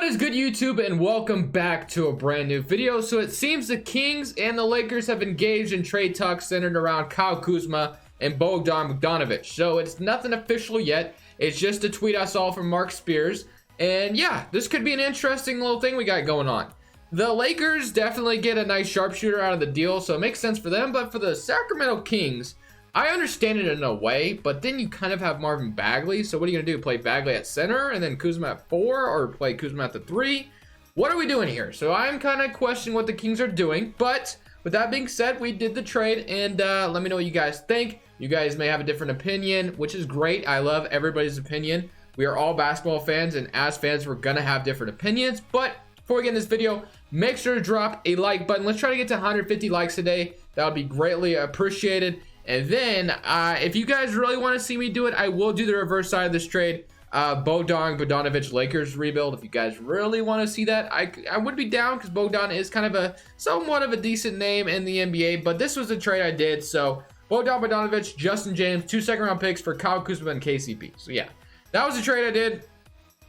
What is good, YouTube, and welcome back to a brand new video. So it seems the Kings and the Lakers have engaged in trade talks centered around Kyle Kuzma and Bogdan Bogdanovic. So it's nothing official yet. It's just a tweet I saw from Mark Spears. And yeah, this could be an interesting little thing we got going on. The Lakers definitely get a nice sharpshooter out of the deal, so it makes sense for them. But for the Sacramento Kings, I understand it in a way, but then you kind of have Marvin Bagley. So what are you going to do? Play Bagley at center and then Kuzma at 4, or play Kuzma at the 3? What are we doing here? So I'm kind of questioning what the Kings are doing. But with that being said, we did the trade, and let me know what you guys think. You guys may have a different opinion, which is great. I love everybody's opinion. We are all basketball fans, and as fans, we're going to have different opinions. But before we get in this video, make sure to drop a like button. Let's try to get to 150 likes today. That would be greatly appreciated. And then, if you guys really want to see me do it, I will do the reverse side of this trade. Bogdan Bogdanovic Lakers rebuild. If you guys really want to see that, I would be down, because Bogdan is kind of a somewhat of a decent name in the NBA. But this was the trade I did. So Bogdan Bogdanovic, Justin James, 2 second-round picks for Kyle Kuzma and KCP. So yeah, that was the trade I did.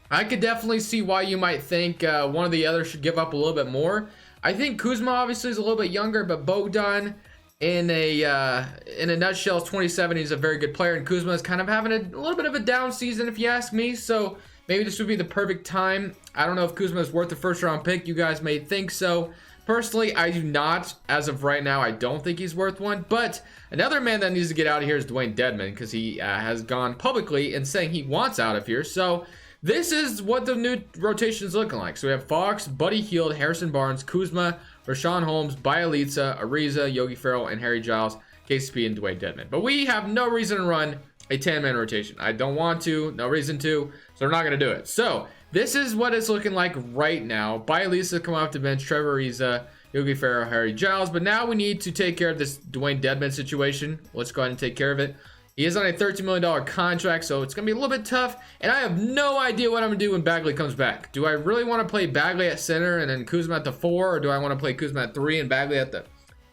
I could definitely see why you might think one of the others should give up a little bit more. I think Kuzma obviously is a little bit younger, but Bogdan, in a nutshell, is 27. He's a very good player, and Kuzma is kind of having a little bit of a down season, if you ask me. So maybe this would be the perfect time. I don't know if Kuzma is worth a first-round pick. You guys may think so. Personally, I do not. As of right now, I don't think he's worth one. But another man that needs to get out of here is Dewayne Dedmon, because he has gone publicly and saying he wants out of here. So this is what the new rotation is looking like. So we have Fox, Buddy Hield, Harrison Barnes, Kuzma, Rashawn Holmes, Bielitsa, Ariza, Yogi Ferrell, and Harry Giles, KCP, and Dewayne Dedmon. But we have no reason to run a 10-man rotation. I don't want to, no reason to, so we're not going to do it. So this is what it's looking like right now. Bielitsa come off the bench, Trevor Ariza, Yogi Ferrell, Harry Giles. But now we need to take care of this Dewayne Dedmon situation. Let's go ahead and take care of it. He is on a $13 million contract, so it's going to be a little bit tough. And I have no idea what I'm going to do when Bagley comes back. Do I really want to play Bagley at center and then Kuzma at the 4? Or do I want to play Kuzma at 3 and Bagley at the...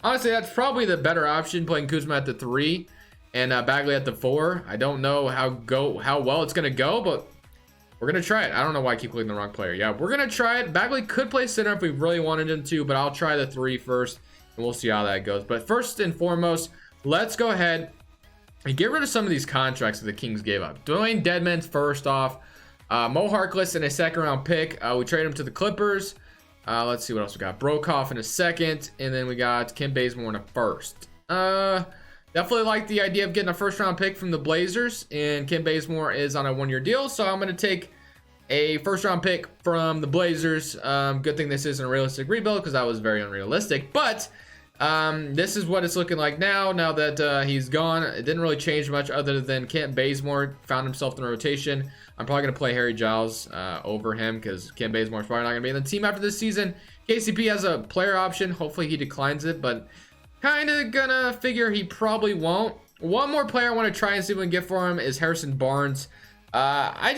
Honestly, that's probably the better option, playing Kuzma at the 3 and Bagley at the 4. I don't know how well it's going to go, but we're going to try it. I don't know why I keep clicking the wrong player. Yeah, we're going to try it. Bagley could play center if we really wanted him to, but I'll try the 3 first, and we'll see how that goes. But first and foremost, let's go ahead and get rid of some of these contracts that the Kings gave up. Dewayne Dedmon's first off. Mo Harkless in a second-round pick. We traded him to the Clippers. Let's see what else we got. Brokoff in a second. And then we got Kim Bazemore in a first. Definitely like the idea of getting a first-round pick from the Blazers. And Kim Bazemore is on a 1-year deal. So I'm going to take a first-round pick from the Blazers. Good thing this isn't a realistic rebuild, because that was very unrealistic. But this is what it's looking like now that he's gone. It didn't really change much other than Kent Bazemore found himself in the rotation. I'm probably going to play Harry Giles over him, because Kent Bazemore is probably not going to be in the team after this season. KCP has a player option. Hopefully he declines it, but kind of gonna figure he probably won't. One more player I want to try and see what we can get for him is Harrison Barnes. I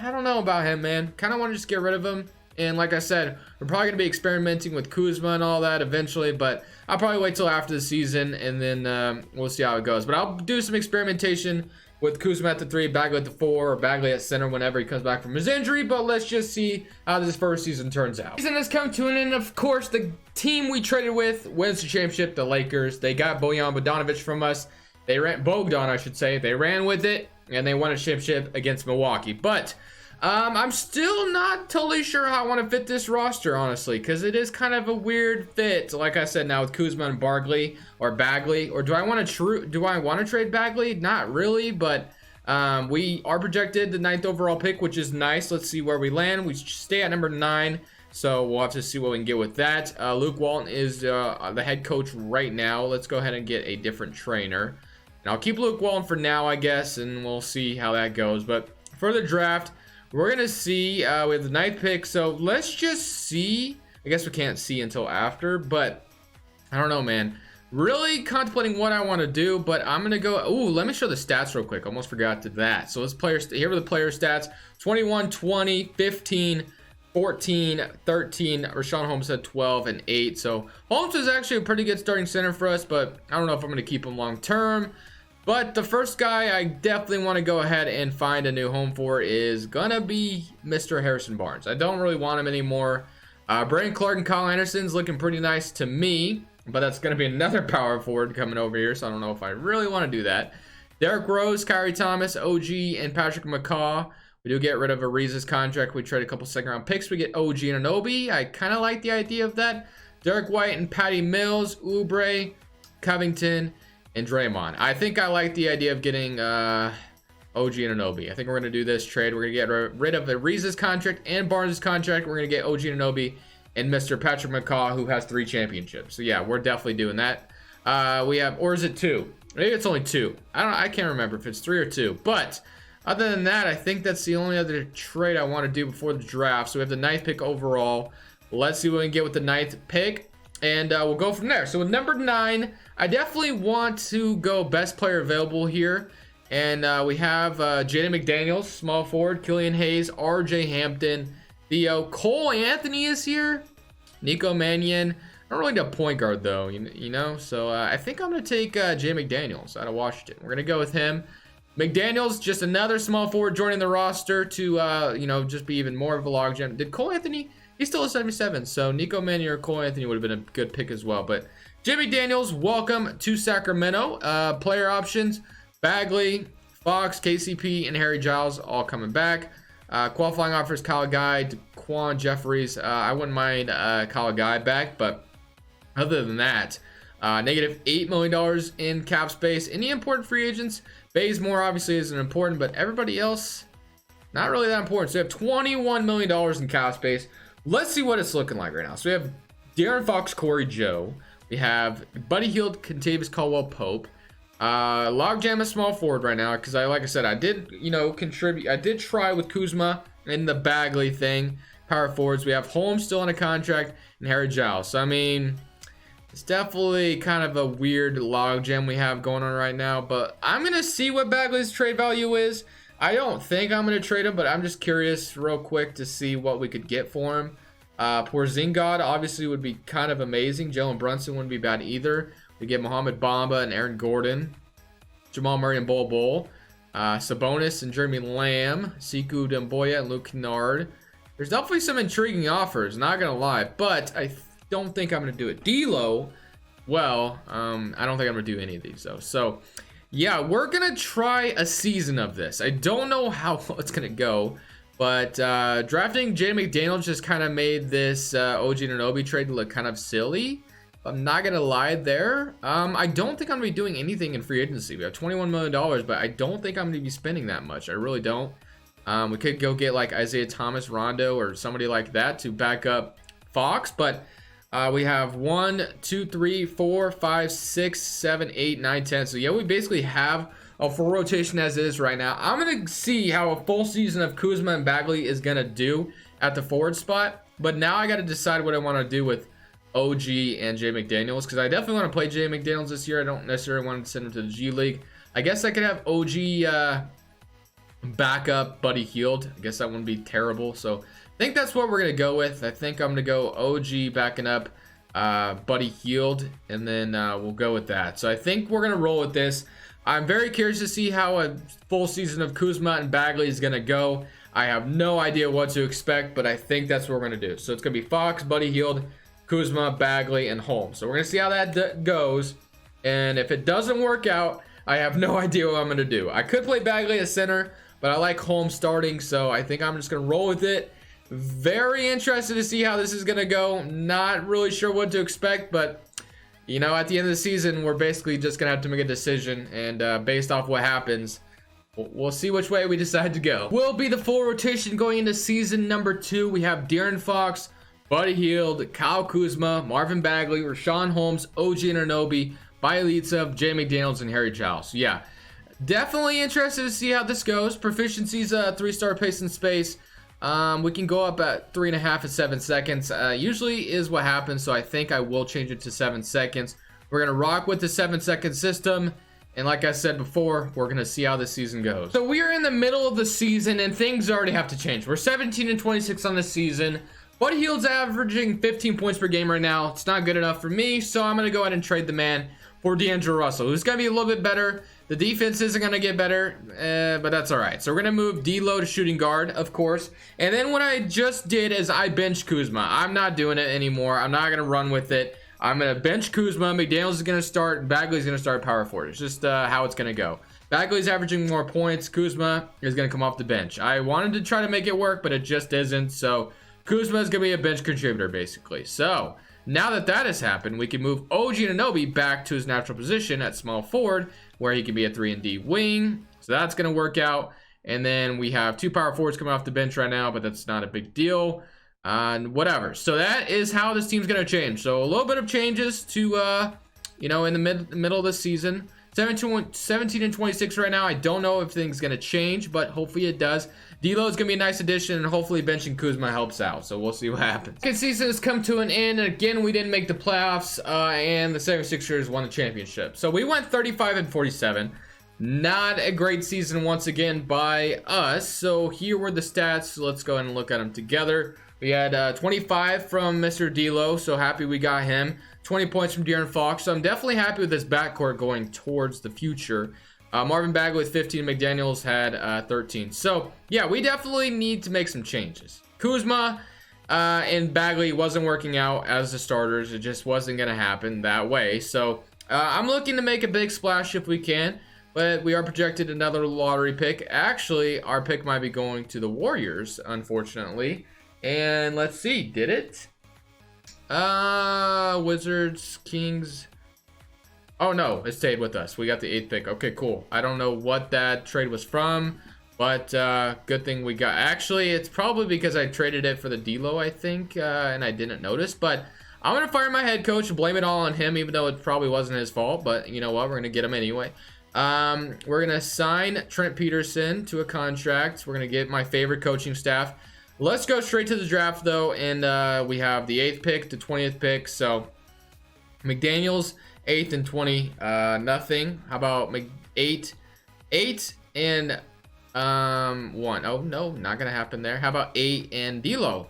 don't know about him, man. Kind of want to just get rid of him. And like I said, we're probably going to be experimenting with Kuzma and all that eventually, but I'll probably wait till after the season, and then we'll see how it goes. But I'll do some experimentation with Kuzma at the 3, Bagley at the 4, or Bagley at center whenever he comes back from his injury. But let's just see how this first season turns out. Season has come to an end. Of course, the team we traded with wins the championship, the Lakers. They got Bogdan Bogdanovic from us. Bogdan, I should say. They ran with it, and they won a championship against Milwaukee. But I'm still not totally sure how I want to fit this roster, honestly, because it is kind of a weird fit. Like I said, now with Kuzma and Bagley, or do I want to trade Bagley? Not really, but we are projected the 9th overall pick, which is nice. Let's see where we land. We stay at number 9, so we'll have to see what we can get with that. Luke Walton is the head coach right now. Let's go ahead and get a different trainer, and I'll keep Luke Walton for now, I guess, and we'll see how that goes. But for the draft, we're going to see, we have the 9th pick, so let's just see. I guess we can't see until after, but I don't know, man. Really contemplating what I want to do, but I'm going to go, let me show the stats real quick. Almost forgot to that. So here are the player stats. 21, 20, 15, 14, 13. Rashawn Holmes had 12 and 8. So Holmes is actually a pretty good starting center for us, but I don't know if I'm going to keep him long term. But the first guy I definitely want to go ahead and find a new home for is gonna be Mr. Harrison Barnes. I don't really want him anymore. Brandon Clark and Kyle Anderson's looking pretty nice to me, but that's gonna be another power forward coming over here, so I don't know if I really want to do that. Derrick Rose, Kyrie Thomas, OG, and Patrick McCaw. We do get rid of Ariza's contract. We trade a couple second-round picks. We get OG and Anunoby. I kind of like the idea of that. Derek White and Patty Mills, Oubre, Covington, and Draymond. I think I like the idea of getting OG and Anunoby. I think we're going to do this trade. We're going to get rid of Ariza's contract and Barnes' contract. We're going to get OG and Anunoby and Mr. Patrick McCaw, who has 3 championships. So yeah, we're definitely doing that. We have, or is it 2? Maybe it's only 2. I can't remember if it's 3 or 2. But other than that, I think that's the only other trade I want to do before the draft. So we have the 9th pick overall. Let's see what we can get with the 9th pick, and we'll go from there. So with number 9, I definitely want to go best player available here, and we have Jaden McDaniels, small forward, Killian Hayes, RJ Hampton, Theo, Cole Anthony is here, Nico Mannion. I don't really need a point guard though, you know. So I think I'm gonna take Jaden McDaniels out of Washington. We're gonna go with him. McDaniels, just another small forward joining the roster to you know, just be even more of a logjam. Did Cole Anthony? He's still a 77, so Nico Mannion or Cole Anthony would have been a good pick as well. But Jimmy Daniels, welcome to Sacramento. Player options, Bagley, Fox, KCP, and Harry Giles all coming back. Qualifying offers, Kyle Guy, Daquan Jeffries. I wouldn't mind Kyle Guy back, but other than that, negative $8 million in cap space. Any important free agents? Bazemore obviously isn't important, but everybody else, not really that important. So we have $21 million in cap space. Let's see what it's looking like right now. So we have De'Aaron Fox, Corey Joe. We have Buddy Hield, Kentavious Caldwell-Pope. Logjam is small forward right now because like I said, I did, you know, contribute. I did try with Kuzma and the Bagley thing. Power forwards. We have Holmes still on a contract and Harry Giles. So I mean, it's definitely kind of a weird logjam we have going on right now. But I'm gonna see what Bagley's trade value is. I don't think I'm going to trade him, but I'm just curious real quick to see what we could get for him. Porzingis obviously would be kind of amazing. Jalen Brunson wouldn't be bad either. We get Mohamed Bamba and Aaron Gordon. Jamal Murray and Bol Bol. Sabonis and Jeremy Lamb. Sekou Doumbouya and Luke Kennard. There's definitely some intriguing offers, not going to lie, but I don't think I'm going to do it. D'Lo, well, I don't think I'm going to do any of these, though. So yeah, we're gonna try a season of this. I don't know how it's gonna go, but drafting Jaden McDaniels just kind of made this OG Anunoby trade look kind of silly. I'm not gonna lie there. I don't think I'm gonna be doing anything in free agency. We have $21 million, but I don't think I'm gonna be spending that much. I really don't. We could go get like Isaiah Thomas, Rondo, or somebody like that to back up Fox, but we have 1, 2, 3, 4, 5, 6, 7, 8, 9, 10. So yeah, we basically have a full rotation as is right now. I'm gonna see how a full season of Kuzma and Bagley is gonna do at the forward spot. But now I got to decide what I want to do with OG and Jay McDaniels, because I definitely want to play Jay McDaniels this year. I don't necessarily want to send him to the G League. I guess I could have OG backup Buddy Hield. I guess that wouldn't be terrible. So I think that's what we're going to go with. I think I'm going to go OG backing up Buddy Hield, and then we'll go with that. So I think we're going to roll with this. I'm very curious to see how a full season of Kuzma and Bagley is going to go. I have no idea what to expect, but I think that's what we're going to do. So it's going to be Fox, Buddy Hield, Kuzma, Bagley, and Holmes. So we're going to see how that goes. And if it doesn't work out, I have no idea what I'm going to do. I could play Bagley as center, but I like Holmes starting, so I think I'm just going to roll with it. Very interested to see how this is going to go. Not really sure what to expect, but you know, at the end of the season, we're basically just going to have to make a decision, and based off what happens, we'll see which way we decide to go. Will be the full rotation going into season number 2. We have De'Aaron Fox, Buddy Hield, Kyle Kuzma, Marvin Bagley, Rashawn Holmes, OG Anunoby, Bielitsa, Jay McDaniels, and Harry Giles. So yeah, definitely interested to see how this goes. Proficiency's 3-star pace and space. We can go up at 3.5 and 7 seconds. Usually is what happens, so I think I will change it to 7 seconds. We're gonna rock with the 7-second system, and like I said before, we're gonna see how this season goes. So we are in the middle of the season, and things already have to change. We're 17 and 26 on the season. Buddy Hield's averaging 15 points per game right now. It's not good enough for me, so I'm gonna go ahead and trade the man for D'Angelo Russell, who's gonna be a little bit better. The defense isn't going to get better, but that's all right. So we're going to move D'Lo to shooting guard, of course. And then what I just did is I benched Kuzma. I'm not doing it anymore. I'm not going to run with it. I'm going to bench Kuzma. McDaniels is going to start. Bagley's going to start power forward. It's just how it's going to go. Bagley's averaging more points. Kuzma is going to come off the bench. I wanted to try to make it work, but it just isn't. So Kuzma is going to be a bench contributor, basically. So now that that has happened, we can move OG Anunoby back to his natural position at small forward, where he can be a 3-and-D wing. So that's going to work out. And then we have 2 power forwards coming off the bench right now, but that's not a big deal. Whatever. So that is how this team's going to change. So a little bit of changes to, you know, in the middle of the season. 17 and 26 right now. I don't know if things going to change, but hopefully it does. D'Lo is going to be a nice addition, and hopefully benching Kuzma helps out. So we'll see what happens. Second season has come to an end, and again, we didn't make the playoffs, and the 76ers won the championship. So we went 35 and 47. Not a great season once again by us. So here were the stats. Let's go ahead and look at them together. We had 25 from Mr. D'Lo, so happy we got him. 20 points from De'Aaron Fox. So I'm definitely happy with this backcourt going towards the future. Marvin Bagley with 15. McDaniels had 13. So yeah, we definitely need to make some changes. Kuzma and Bagley wasn't working out as the starters. It just wasn't going to happen that way. So I'm looking to make a big splash if we can. But we are projected another lottery pick. Actually, our pick might be going to the Warriors, unfortunately. And let's see, did it? Wizards, Kings. Oh no, it stayed with us. We got the 8th pick. Okay, cool. I don't know what that trade was from, but good thing we got. Actually, it's probably because I traded it for the D'Lo, I think, and I didn't notice. But I'm gonna fire my head coach and blame it all on him, even though it probably wasn't his fault. But you know what? We're gonna get him anyway. We're gonna sign Trent Peterson to a contract. We're gonna get my favorite coaching staff. Let's go straight to the draft though, and we have the 8th pick to 20th pick. So McDaniels 8th and 20, nothing. How about 8 and 1? Oh no, not gonna happen there. How about 8 and D'Lo?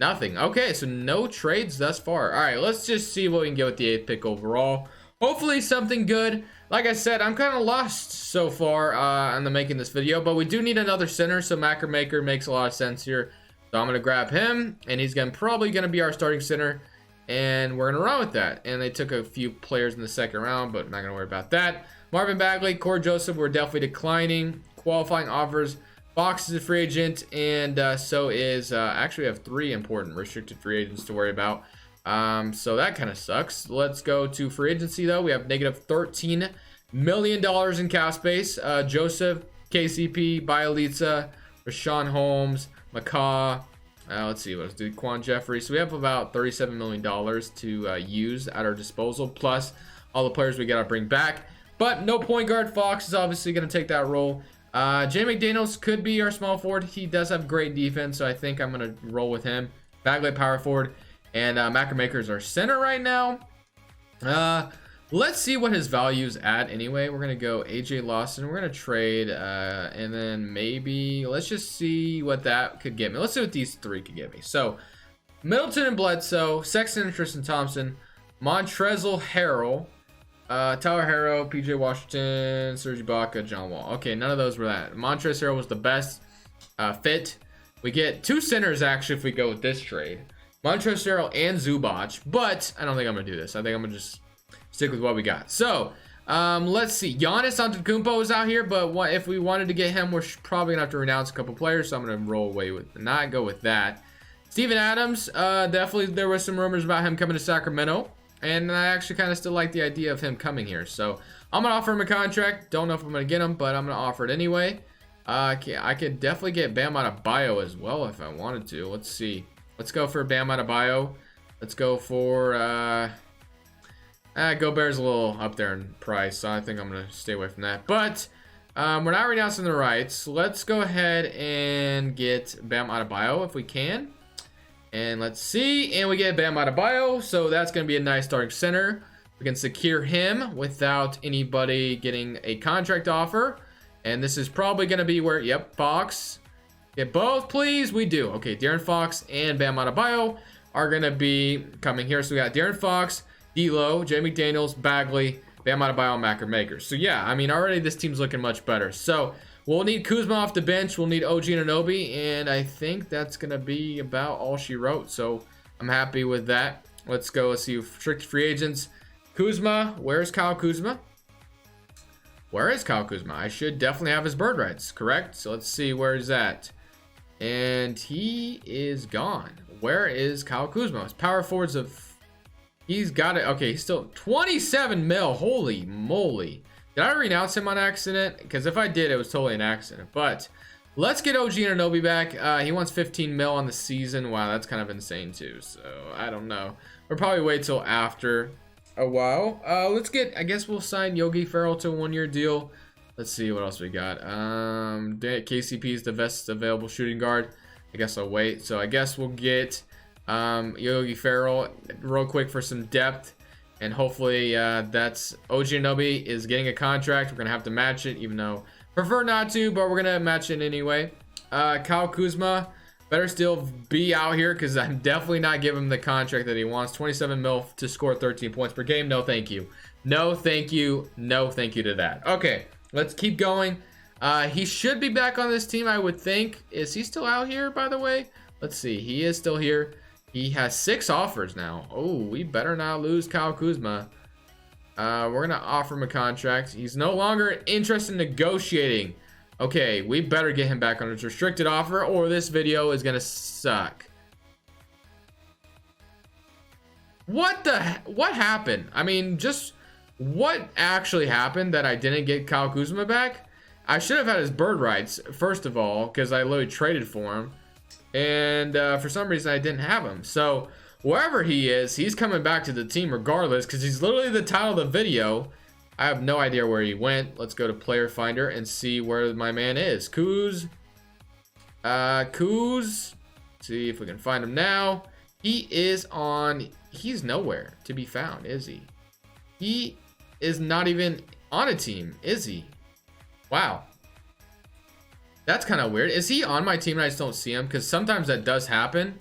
Nothing. Okay, so no trades thus far. All right, let's just see what we can get with the 8th pick overall. Hopefully something good. Like I said, I'm kind of lost so far on the making this video, but we do need another center, so Maker makes a lot of sense here. So I'm going to grab him, and he's probably going to be our starting center, and we're going to run with that. And they took a few players in the second round, but I'm not going to worry about that. Marvin Bagley, Corey Joseph, we're definitely declining. Qualifying offers. Fox is a free agent, and so is, actually we have 3 important restricted free agents to worry about. So that kind of sucks. Let's go to free agency though. We have negative $13 million in cap space. Joseph, KCP, Bielitsa, Rashawn Holmes, McCaw. Let's see, let's do Quan Jeffrey. So we have about $37 million to use at our disposal, plus all the players we gotta bring back. But no point guard. Fox is obviously gonna take that role. Jay McDaniels could be our small forward. He does have great defense, so I think I'm gonna roll with him. Bagley power forward. And Maker is our center right now. Let's see what his value is at anyway. We're going to go AJ Lawson. We're going to trade. And then maybe let's just see what that could get me. Let's see what these 3 could get me. So Middleton and Bledsoe, Sexton and Tristan Thompson, Montrezl Harrell, Tyler Harrow, PJ Washington, Serge Ibaka, John Wall. Okay, none of those were that. Montrezl Harrell was the best fit. We get 2 centers actually if we go with this trade. Montrezl Harrell and Zubac, but I don't think I'm going to do this. I think I'm going to just stick with what we got. So, let's see. Giannis Antetokounmpo is out here, but if we wanted to get him, we're probably going to have to renounce a couple players, so I'm going to roll away with not go with that. Steven Adams, definitely there was some rumors about him coming to Sacramento, and I actually kind of still like the idea of him coming here. So, I'm going to offer him a contract. Don't know if I'm going to get him, but I'm going to offer it anyway. I could definitely get Bam Adebayo as well if I wanted to. Let's see. Let's go for Bam Adebayo. Let's go for Gobert's a little up there in price, so I think I'm gonna stay away from that. But we're not renouncing the rights. Let's go ahead and get Bam Adebayo if we can. And let's see, and we get Bam Adebayo, so that's gonna be a nice starting center. We can secure him without anybody getting a contract offer. And this is probably gonna be where, yep, Fox. Get both, please. We do. Okay, De'Aaron Fox and Bam Adebayo are going to be coming here. So we got De'Aaron Fox, D'Lo, Jay McDaniels, Bagley, Bam Adebayo, Macro Makers. So yeah, I mean, already this team's looking much better. So we'll need Kuzma off the bench. We'll need OG Anunoby, and I think that's gonna be about all she wrote. So I'm happy with that. Let's go. Let's see restricted free agents. Kuzma, where's Kyle Kuzma? Where is Kyle Kuzma? I should definitely have his bird rights, correct? So let's see where he's at. And he is gone. Where is Kyle Kuzma? His power forwards of... He's got it. Okay, he's still 27 mil. Holy moly. Did I renounce him on accident? Because if I did, it was totally an accident. But let's get OG Anunoby back. He wants 15 mil on the season. Wow, that's kind of insane too. So I don't know. We'll probably wait till after a while. Let's get... I guess we'll sign Yogi Ferrell to a 1-year deal. Let's see what else we got. KCP is the best available shooting guard. I guess I'll wait. So I guess we'll get Yogi Ferrell real quick for some depth, and hopefully that's OG Anunoby is getting a contract. We're gonna have to match it, even though prefer not to, but we're gonna match it anyway. Kyle Kuzma better still be out here, because I'm definitely not giving him the contract that he wants. 27 mil to score 13 points per game. No thank you. No thank you. No thank you to that. Okay, let's keep going. He should be back on this team, I would think. Is he still out here, by the way? Let's see. He is still here. He has 6 offers now. Oh, we better not lose Kyle Kuzma. We're going to offer him a contract. He's no longer interested in negotiating. Okay, we better get him back on his restricted offer, or this video is going to suck. What happened? I mean, just what actually happened that I didn't get Kyle Kuzma back? I should have had his bird rights, first of all, because I literally traded for him. And for some reason, I didn't have him. So wherever he is, he's coming back to the team regardless, because he's literally the title of the video. I have no idea where he went. Let's go to Player Finder and see where my man is. Kuz. See if we can find him now. He is on... He's nowhere to be found, is he? He is not even on a team, is he? Wow. That's kind of weird. Is he on my team and I just don't see him? Because sometimes that does happen.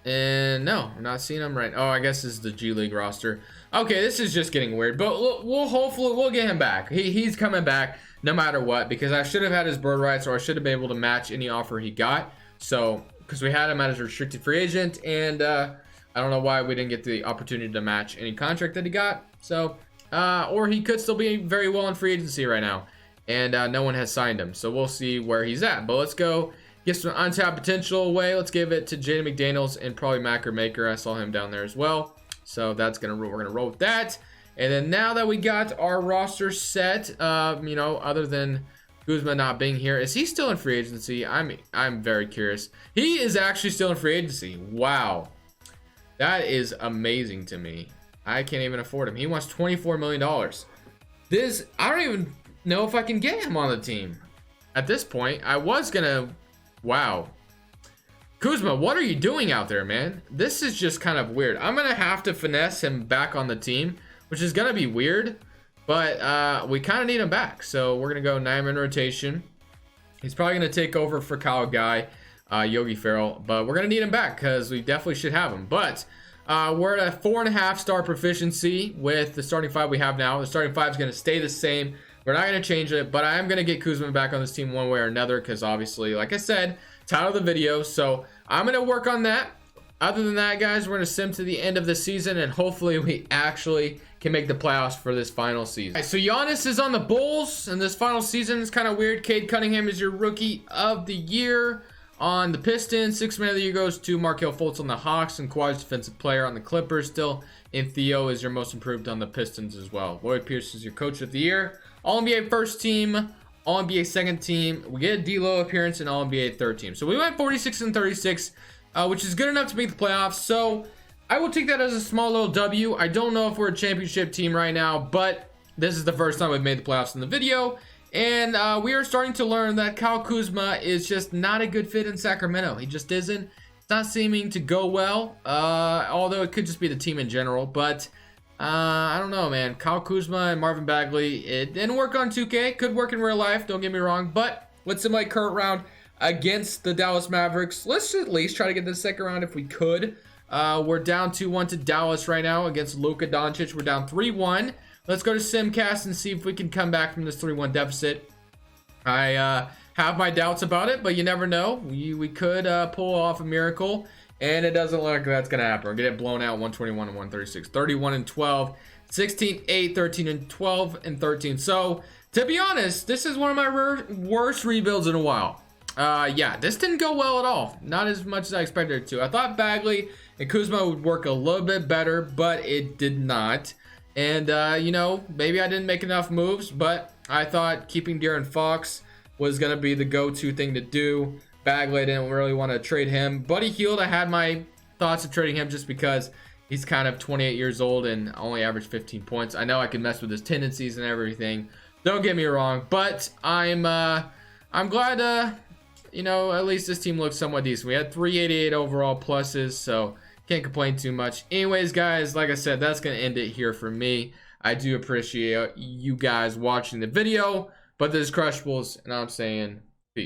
And no, I'm not seeing him right. Oh, I guess this is the G League roster. Okay, this is just getting weird. But we'll hopefully get him back. He's coming back no matter what. Because I should have had his bird rights, or I should have been able to match any offer he got. So, because we had him as a restricted free agent. And I don't know why we didn't get the opportunity to match any contract that he got. So, or he could still be very well in free agency right now. And no one has signed him. So we'll see where he's at. But let's go get some untapped potential away. Let's give it to Jaden McDaniels and probably Macro Maker. I saw him down there as well. So that's we're gonna roll with that. And then now that we got our roster set, you know, other than Kuzma not being here, is he still in free agency? I'm very curious. He is actually still in free agency. Wow, that is amazing to me. I can't even afford him. He wants $24 million. I don't even know if I can get him on the team at this point. I was gonna... Wow. Kuzma, what are you doing out there, man? This is just kind of weird. I'm gonna have to finesse him back on the team, which is gonna be weird, but we kind of need him back. So we're gonna go 9-man rotation. He's probably gonna take over for Kyle Guy, Yogi Ferrell, but we're gonna need him back because we definitely should have him. But we're at a 4.5-star proficiency with the starting 5 we have now. The starting 5 is gonna stay the same. We're not going to change it, but I am going to get Kuzma back on this team one way or another, because obviously, like I said, title of the video. So I'm going to work on that. Other than that, guys, we're going to sim to the end of the season, and hopefully we actually can make the playoffs for this final season. Right, so Giannis is on the Bulls, and this final season is kind of weird. Cade Cunningham is your rookie of the year on the Pistons. 6th man of the year goes to Markelle Fultz on the Hawks, and Kawhi's defensive player on the Clippers still. And Theo is your most improved on the Pistons as well. Lloyd Pierce is your coach of the year. All-NBA first team, All-NBA second team. We get a D-Lo appearance and All-NBA third team. So we went 46 and 36, which is good enough to make the playoffs. So I will take that as a small little W. I don't know if we're a championship team right now, but this is the first time we've made the playoffs in the video. And we are starting to learn that Kyle Kuzma is just not a good fit in Sacramento. He just isn't. It's not seeming to go well, although it could just be the team in general. But I don't know, man. Kyle Kuzma and Marvin Bagley, it didn't work on 2K. Could work in real life, don't get me wrong. But let's simulate current round against the Dallas Mavericks. Let's at least try to get the second round if we could. We're down 2-1 to Dallas right now against Luka Doncic. We're down 3-1. let's go to Simcast and see if we can come back from this 3-1 deficit. I have my doubts about it, but you never know. We could pull off a miracle, and it doesn't look like that's gonna happen. We're gonna get blown out 121 and 136, 31 and 12, 16, 8, 13 and 12 and 13. So to be honest, this is one of my worst rebuilds in a while. Yeah, this didn't go well at all. Not as much as I expected it to. I thought Bagley and Kuzma would work a little bit better, but it did not. And you know, maybe I didn't make enough moves, but I thought keeping De'Aaron Fox was gonna be the go-to thing to do. Bagley, I didn't really want to trade him. Buddy Hield, I had my thoughts of trading him just because he's kind of 28 years old and only averaged 15 points. I know I can mess with his tendencies and everything. Don't get me wrong, but I'm glad you know, at least this team looks somewhat decent. We had 388 overall pluses, so can't complain too much. Anyways, guys, like I said, that's gonna end it here for me. I do appreciate you guys watching the video, but this is Crushables, and I'm saying